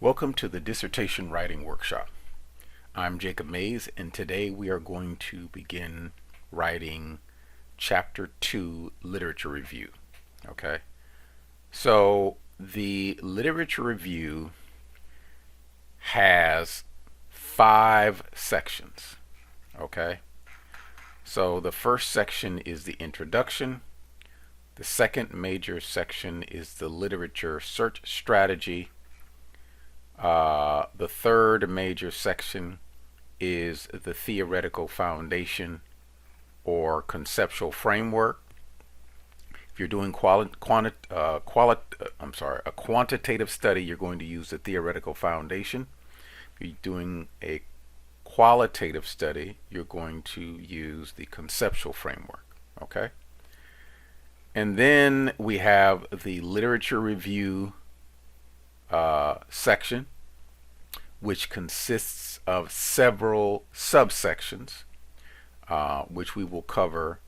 Welcome to the Dissertation Writing Workshop. I'm Jacob Mays, and today we are going to begin writing Chapter 2, Literature Review. Okay? So, the Literature Review has 5 sections. Okay? So, the first section is the introduction. The second major section is the literature search strategy. The third major section is the theoretical foundation or conceptual framework. If you're doing a quantitative study, you're going to use the theoretical foundation. If you're doing a qualitative study, you're going to use the conceptual framework. Okay? And then we have the literature review section, which consists of several subsections, which we will cover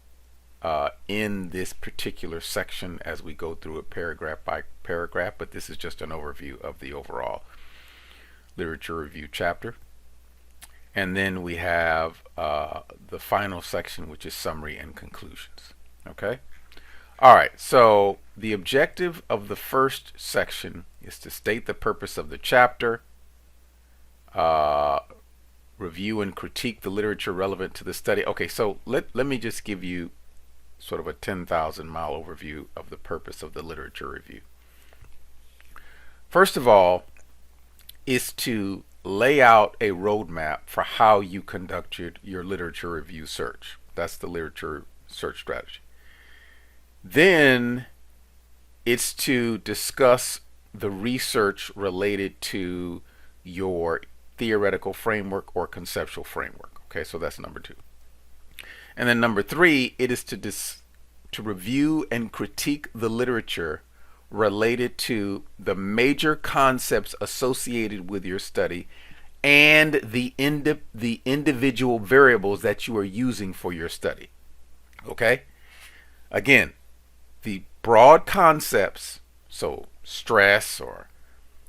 in this particular section as we go through it paragraph by paragraph, but this is just an overview of the overall literature review chapter. And then we have the final section, which is summary and conclusions. Okay? All right, so the objective of the first section is to state the purpose of the chapter, review and critique the literature relevant to the study. Okay, so let me just give you sort of a 10,000-mile overview of the purpose of the literature review. First of all, is to lay out a roadmap for how you conduct your literature review search. That's the literature search strategy. Then it's to discuss the research related to your theoretical framework or conceptual framework. Okay, so that's number 2. And then number 3, it is to review and critique the literature related to the major concepts associated with your study and the individual variables that you are using for your study. Okay? Again, the broad concepts, so stress or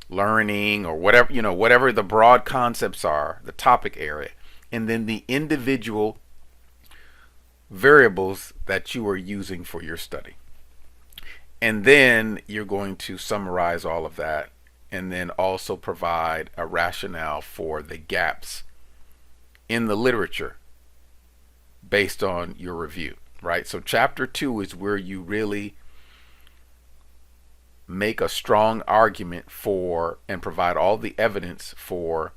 learning or whatever the broad concepts are, the topic area, and then the individual variables that you are using for your study. And then you're going to summarize all of that and then also provide a rationale for the gaps in the literature based on your review. Right? So chapter 2 is where you really make a strong argument for and provide all the evidence for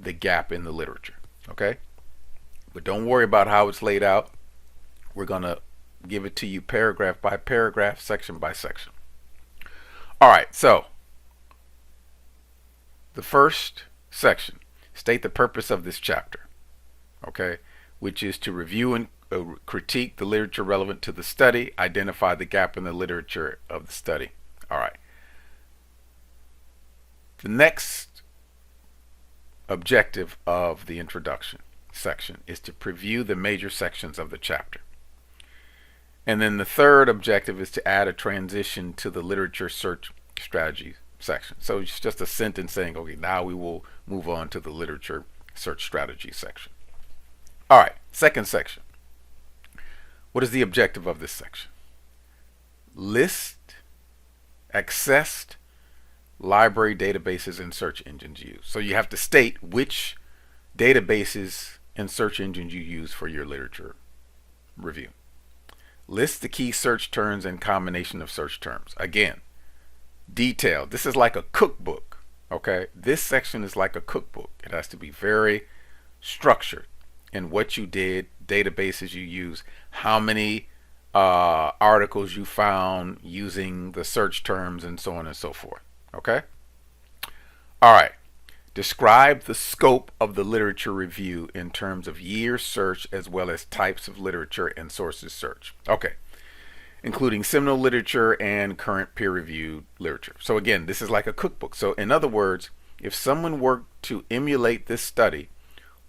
the gap in the literature. Okay? But don't worry about how it's laid out. We're going to give it to you paragraph by paragraph, section by section. All right, so the first section, state the purpose of this chapter. Okay? Which is to review and critique the literature relevant to the study, identify the gap in the literature of the study. All right. The next objective of the introduction section is to preview the major sections of the chapter. And then the third objective is to add a transition to the literature search strategy section. So it's just a sentence saying, okay, now we will move on to the literature search strategy section. All right, second section. What is the objective of this section? List accessed library databases and search engines used. So you have to state which databases and search engines you use for your literature review. List the key search terms and combination of search terms. Again, detailed. This is like a cookbook. Okay? This section is like a cookbook. It has to be very structured in what you did, databases you use, how many articles you found using the search terms, and so on and so forth. Okay? All right. Describe the scope of the literature review in terms of years searched as well as types of literature and sources searched. Okay. Including seminal literature and current peer-reviewed literature. So again, this is like a cookbook. So in other words, if someone were to emulate this study,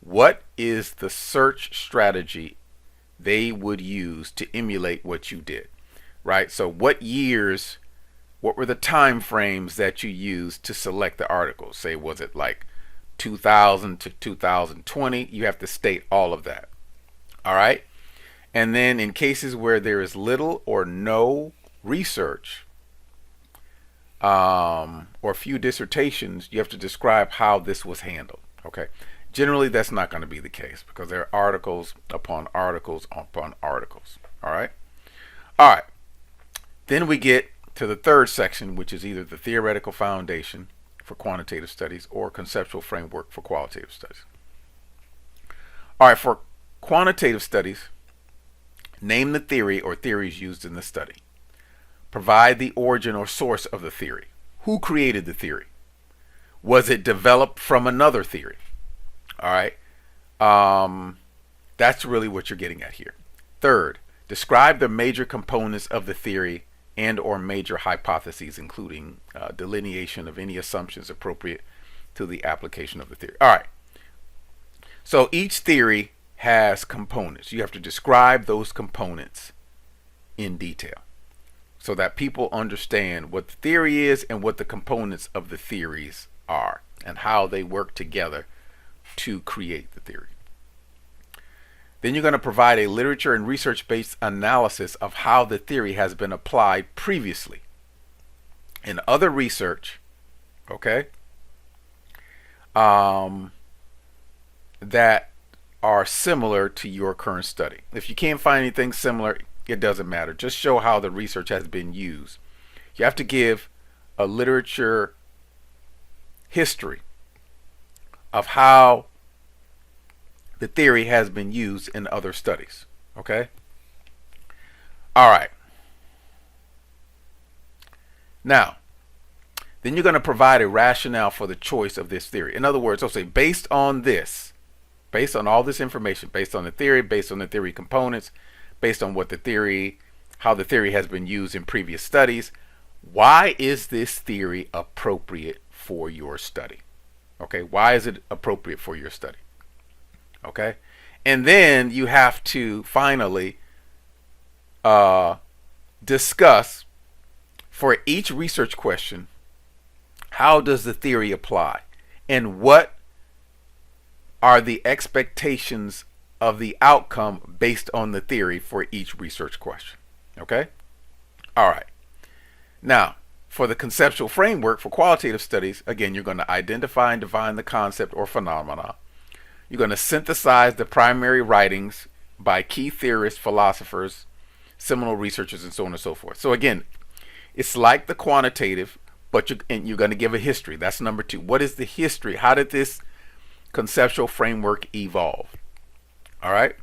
what is the search strategy they would use to emulate what you did, right? So what years what were the time frames that you used to select the articles? Say, was it like 2000 to 2020? You have to state all of that. All right. And then in cases where there is little or no research or few dissertations, you have to describe how this was handled. Okay. Generally, that's not going to be the case because there are articles upon articles upon articles. All right. All right. Then we get to the third section, which is either the theoretical foundation for quantitative studies or conceptual framework for qualitative studies. All right. For quantitative studies, name the theory or theories used in the study. Provide the origin or source of the theory. Who created the theory? Was it developed from another theory? All right. That's really what you're getting at here. Third, describe the major components of the theory and or major hypotheses, including delineation of any assumptions appropriate to the application of the theory. All right. So each theory has components. You have to describe those components in detail so that people understand what the theory is and what the components of the theories are and how they work together to create the theory. Then you're going to provide a literature and research-based analysis of how the theory has been applied previously in other research, okay, that are similar to your current study. If you can't find anything similar, it doesn't matter. Just show how the research has been used. You have to give a literature history of how the theory has been used in other studies. Okay? All right. Now, then you're going to provide a rationale for the choice of this theory. In other words, I'll say based on this, based on all this information, based on the theory, based on the theory components, based on what the theory, how the theory has been used in previous studies, why is this theory appropriate for your study? Okay, why is it appropriate for your study? Okay, and then you have to finally discuss for each research question, how does the theory apply and what are the expectations of the outcome based on the theory for each research question. Okay? All right. Now, for the conceptual framework for qualitative studies, again, you're going to identify and define the concept or phenomena. You're going to synthesize the primary writings by key theorists, philosophers, seminal researchers, and so on and so forth. So again, it's like the quantitative, but you're going to give a history. That's number 2. What is the history? How did this conceptual framework evolve? All right.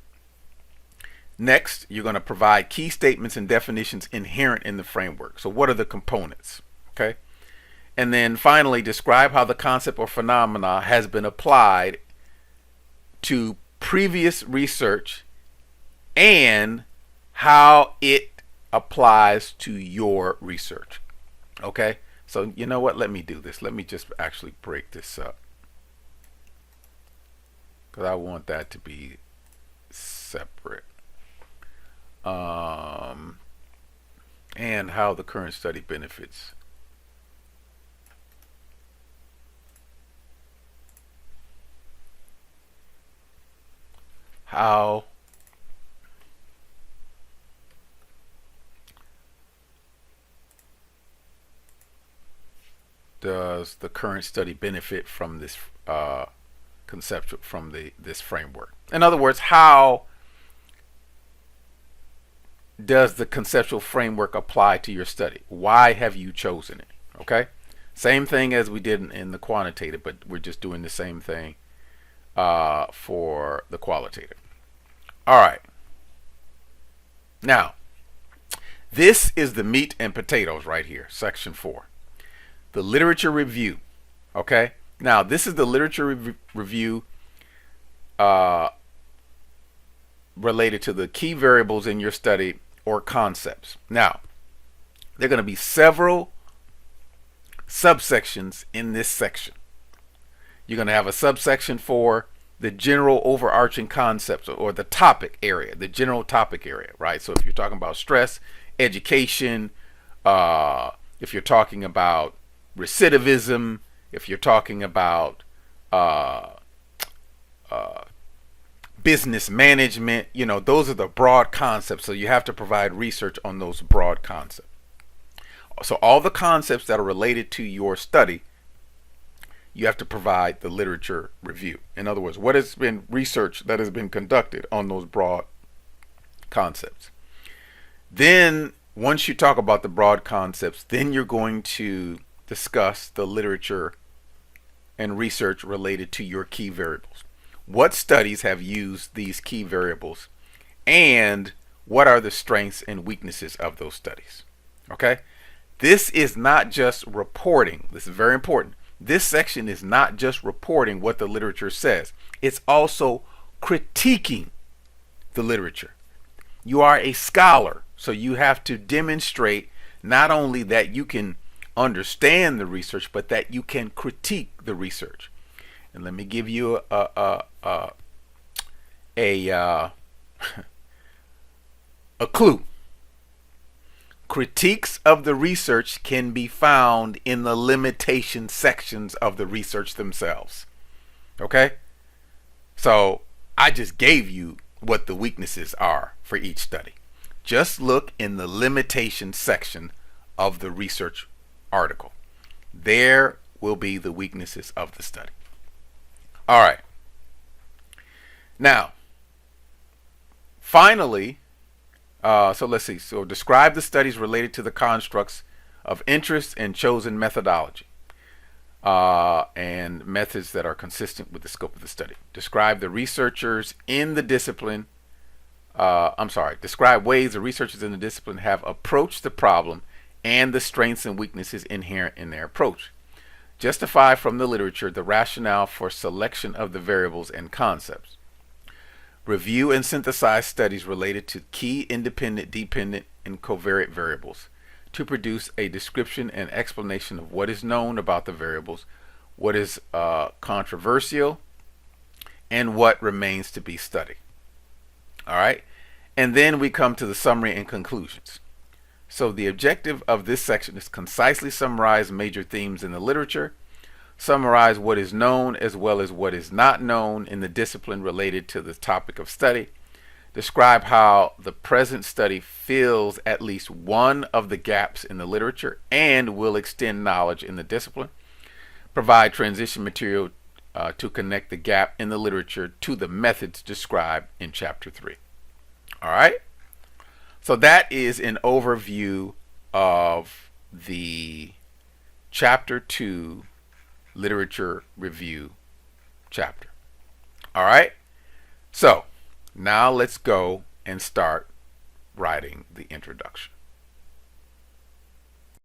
Next, you're going to provide key statements and definitions inherent in the framework. So what are the components? Okay. And then finally, describe how the concept or phenomena has been applied to previous research and how it applies to your research. Okay. So you know what? Let me do this. Let me just actually break this up, because I want that to be separate. And how the current study benefits. How does the current study benefit from this conceptual, from this framework? In other words, how does the conceptual framework apply to your study? Why have you chosen it? Okay, same thing as we did in the quantitative, but we're just doing the same thing for the qualitative. All right. Now, this is the meat and potatoes right here, section 4. The literature review. Okay. Now, this is the literature review related to the key variables in your study or concepts. Now, there are going to be several subsections in this section. You're going to have a subsection for the general overarching concepts, or the topic area, the general topic area, right? So if you're talking about stress, education, if you're talking about recidivism, if you're talking about uh, business management, those are the broad concepts. So you have to provide research on those broad concepts. So all the concepts that are related to your study, you have to provide the literature review. In other words, what has been research that has been conducted on those broad concepts. Then once you talk about the broad concepts, then you're going to discuss the literature and research related to your key variables. What studies have used these key variables, and what are the strengths and weaknesses of those studies? Okay? This is not just reporting. This is very important. This section is not just reporting what the literature says. It's also critiquing the literature. You are a scholar, so you have to demonstrate not only that you can understand the research, but that you can critique the research. And let me give you a clue. Critiques of the research can be found in the limitation sections of the research themselves. Okay? So I just gave you what the weaknesses are for each study. Just look in the limitation section of the research article. There will be the weaknesses of the study. All right. Now, finally, so let's see. So describe the studies related to the constructs of interest and chosen methodology and methods that are consistent with the scope of the study. Describe the researchers in the discipline. Describe ways the researchers in the discipline have approached the problem and the strengths and weaknesses inherent in their approach. Justify from the literature the rationale for selection of the variables and concepts. Review and synthesize studies related to key independent, dependent, and covariate variables to produce a description and explanation of what is known about the variables, what is controversial, and what remains to be studied. All right. And then we come to the summary and conclusions. So the objective of this section is concisely summarize major themes in the literature, summarize what is known as well as what is not known in the discipline related to the topic of study, describe how the present study fills at least one of the gaps in the literature and will extend knowledge in the discipline, provide transition material to connect the gap in the literature to the methods described in Chapter 3. All right? So that is an overview of the Chapter 2 Literature Review chapter. All right? So now let's go and start writing the introduction.